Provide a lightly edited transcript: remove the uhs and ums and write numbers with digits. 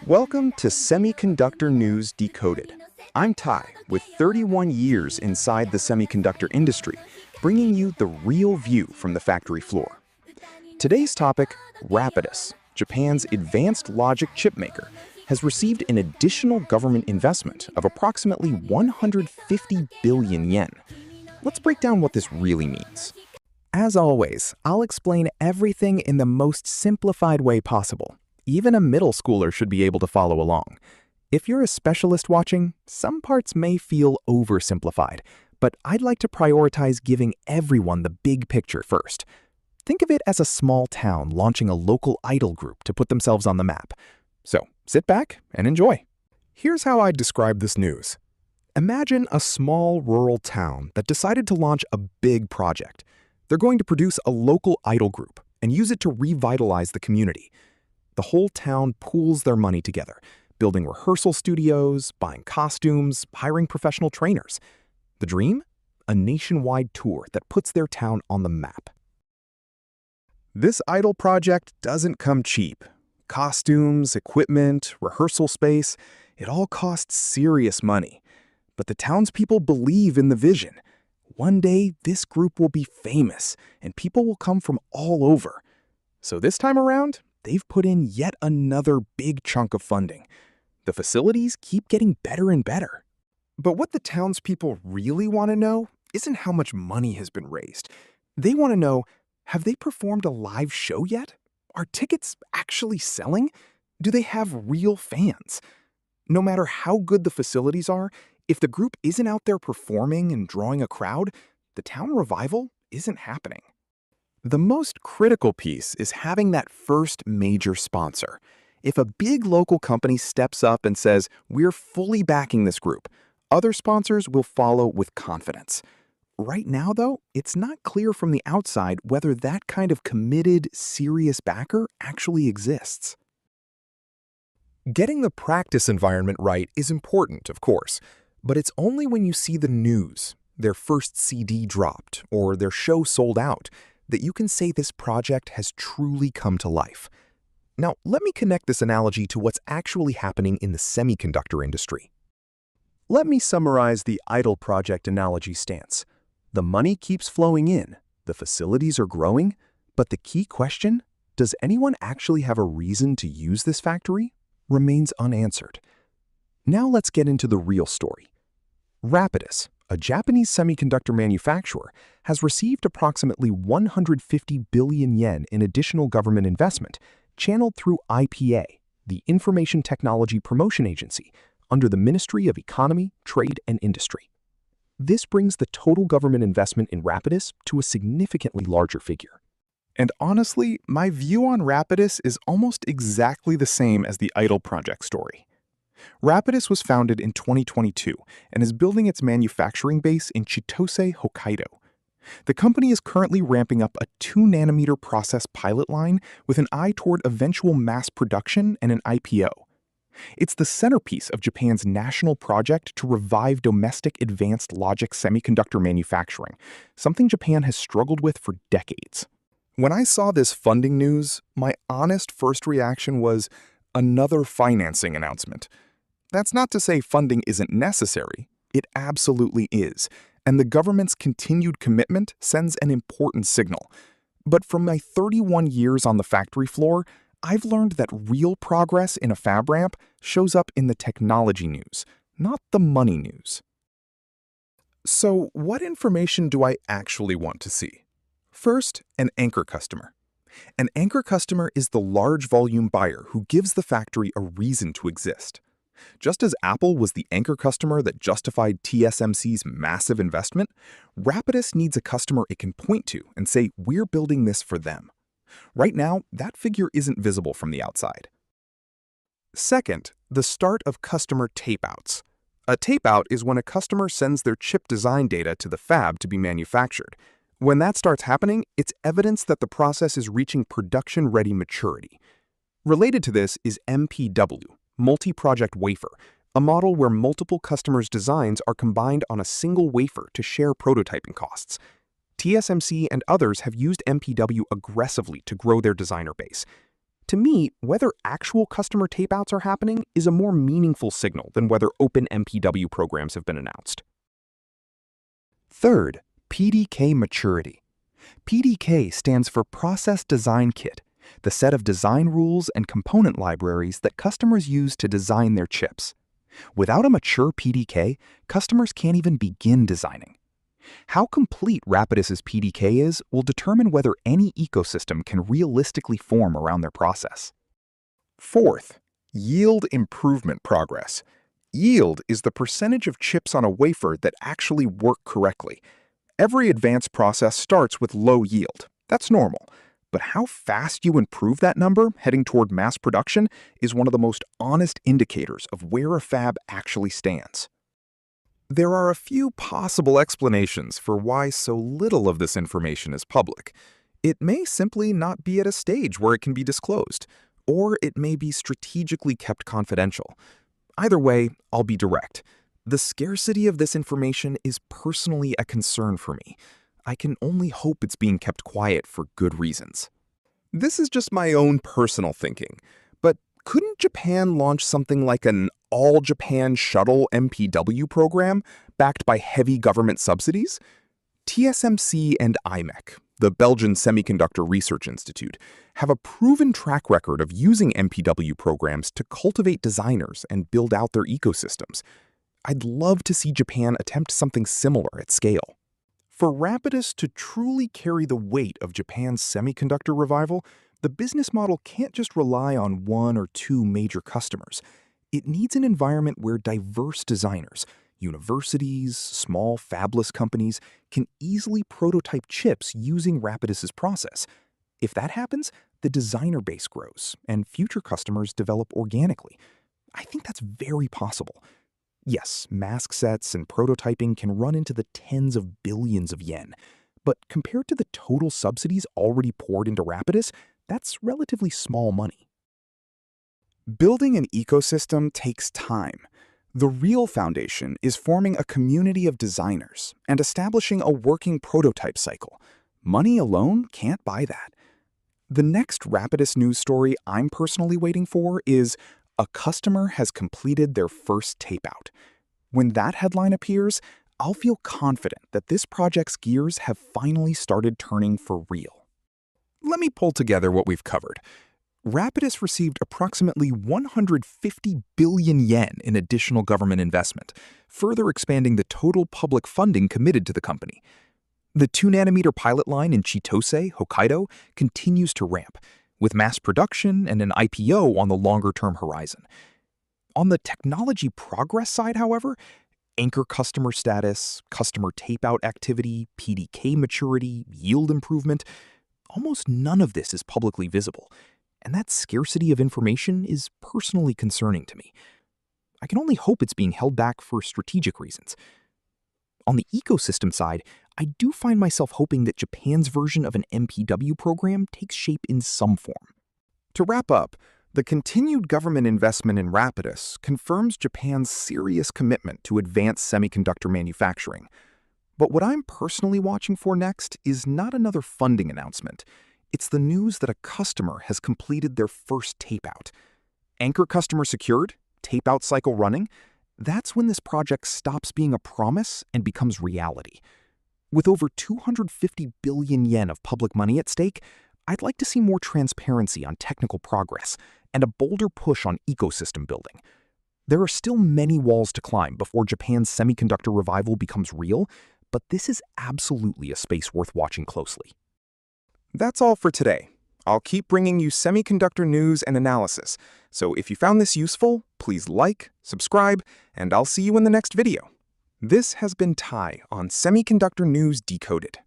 Welcome to Semiconductor News Decoded. I'm Ty, with 31 years inside the semiconductor industry, bringing you the real view from the factory floor. Today's topic, Rapidus, Japan's advanced logic chipmaker, has received an additional government investment of approximately 150 billion yen. Let's break down what this really means. As always, I'll explain everything in the most simplified way possible. Even a middle schooler should be able to follow along. If you're a specialist watching, some parts may feel oversimplified, but I'd like to prioritize giving everyone the big picture first. Think of it as a small town launching a local idol group to put themselves on the map. So sit back and enjoy. Here's how I'd describe this news. Imagine a small rural town that decided to launch a big project. They're going to produce a local idol group and use it to revitalize the community. The whole town pools their money together, building rehearsal studios, buying costumes, hiring professional trainers. The dream? A nationwide tour that puts their town on the map. This idol project doesn't come cheap. Costumes, equipment, rehearsal space, it all costs serious money. But the townspeople believe in the vision. One day, this group will be famous, and people will come from all over. So this time around, they've put in yet another big chunk of funding. The facilities keep getting better and better. But what the townspeople really want to know isn't how much money has been raised. They want to know, have they performed a live show yet? Are tickets actually selling? Do they have real fans? No matter how good the facilities are, if the group isn't out there performing and drawing a crowd, the town revival isn't happening. The most critical piece is having that first major sponsor. If a big local company steps up and says, "We're fully backing this group," other sponsors will follow with confidence. Right now, though, it's not clear from the outside whether that kind of committed, serious backer actually exists. Getting the practice environment right is important, of course, but it's only when you see the news, their first CD dropped, or their show sold out, that you can say this project has truly come to life. Now, let me connect this analogy to what's actually happening in the semiconductor industry. Let me summarize the idol project analogy stance. The money keeps flowing in, the facilities are growing, but the key question, does anyone actually have a reason to use this factory, remains unanswered. Now let's get into the real story. Rapidus, a Japanese semiconductor manufacturer, has received approximately 150 billion yen in additional government investment, channeled through IPA, the Information Technology Promotion Agency, under the Ministry of Economy, Trade, and Industry. This brings the total government investment in Rapidus to a significantly larger figure. And honestly, my view on Rapidus is almost exactly the same as the idol project story. Rapidus was founded in 2022 and is building its manufacturing base in Chitose, Hokkaido. The company is currently ramping up a 2-nanometer process pilot line with an eye toward eventual mass production and an IPO. It's the centerpiece of Japan's national project to revive domestic advanced logic semiconductor manufacturing, something Japan has struggled with for decades. When I saw this funding news, my honest first reaction was another financing announcement. That's not to say funding isn't necessary. It absolutely is, and the government's continued commitment sends an important signal. But from my 31 years on the factory floor, I've learned that real progress in a fab ramp shows up in the technology news, not the money news. So, what information do I actually want to see? First, an anchor customer. An anchor customer is the large volume buyer who gives the factory a reason to exist. Just as Apple was the anchor customer that justified TSMC's massive investment, Rapidus needs a customer it can point to and say, "We're building this for them." Right now, that figure isn't visible from the outside. Second, the start of customer tapeouts. A tapeout is when a customer sends their chip design data to the fab to be manufactured. When that starts happening, it's evidence that the process is reaching production-ready maturity. Related to this is MPW, multi-project wafer, a model where multiple customers' designs are combined on a single wafer to share prototyping costs. TSMC and others have used MPW aggressively to grow their designer base. To me, whether actual customer tapeouts are happening is a more meaningful signal than whether open MPW programs have been announced. Third, PDK maturity. PDK stands for Process Design Kit, the set of design rules and component libraries that customers use to design their chips. Without a mature PDK, customers can't even begin designing. How complete Rapidus's PDK is will determine whether any ecosystem can realistically form around their process. Fourth, yield improvement progress. Yield is the percentage of chips on a wafer that actually work correctly. Every advanced process starts with low yield. That's normal. But how fast you improve that number heading toward mass production is one of the most honest indicators of where a fab actually stands. There are a few possible explanations for why so little of this information is public. It may simply not be at a stage where it can be disclosed, or it may be strategically kept confidential. Either way, I'll be direct. The scarcity of this information is personally a concern for me. I can only hope it's being kept quiet for good reasons. This is just my own personal thinking, but couldn't Japan launch something like an all-Japan shuttle MPW program backed by heavy government subsidies? TSMC and IMEC, the Belgian Semiconductor Research Institute, have a proven track record of using MPW programs to cultivate designers and build out their ecosystems. I'd love to see Japan attempt something similar at scale. For Rapidus to truly carry the weight of Japan's semiconductor revival, the business model can't just rely on one or two major customers. It needs an environment where diverse designers, universities, small fabless companies, can easily prototype chips using Rapidus's process. If that happens, the designer base grows and future customers develop organically. I think that's very possible. Yes, mask sets and prototyping can run into the tens of billions of yen, but compared to the total subsidies already poured into Rapidus, that's relatively small money. Building an ecosystem takes time. The real foundation is forming a community of designers and establishing a working prototype cycle. Money alone can't buy that. The next Rapidus news story I'm personally waiting for is a customer has completed their first tapeout. When that headline appears, I'll feel confident that this project's gears have finally started turning for real. Let me pull together what we've covered. Rapidus received approximately 150 billion yen in additional government investment, further expanding the total public funding committed to the company. The 2-nanometer pilot line in Chitose, Hokkaido, continues to ramp, with mass production and an IPO on the longer-term horizon. On the technology progress side, however, anchor customer status, customer tape-out activity, PDK maturity, yield improvement, almost none of this is publicly visible, and that scarcity of information is personally concerning to me. I can only hope it's being held back for strategic reasons. On the ecosystem side, I do find myself hoping that Japan's version of an MPW program takes shape in some form. To wrap up, the continued government investment in Rapidus confirms Japan's serious commitment to advanced semiconductor manufacturing. But what I'm personally watching for next is not another funding announcement. It's the news that a customer has completed their first tapeout. Anchor customer secured, tapeout cycle running, that's when this project stops being a promise and becomes reality. With over 250 billion yen of public money at stake, I'd like to see more transparency on technical progress and a bolder push on ecosystem building. There are still many walls to climb before Japan's semiconductor revival becomes real, but this is absolutely a space worth watching closely. That's all for today. I'll keep bringing you semiconductor news and analysis, so if you found this useful, please like, subscribe, and I'll see you in the next video. This has been Ty on Semiconductor News Decoded.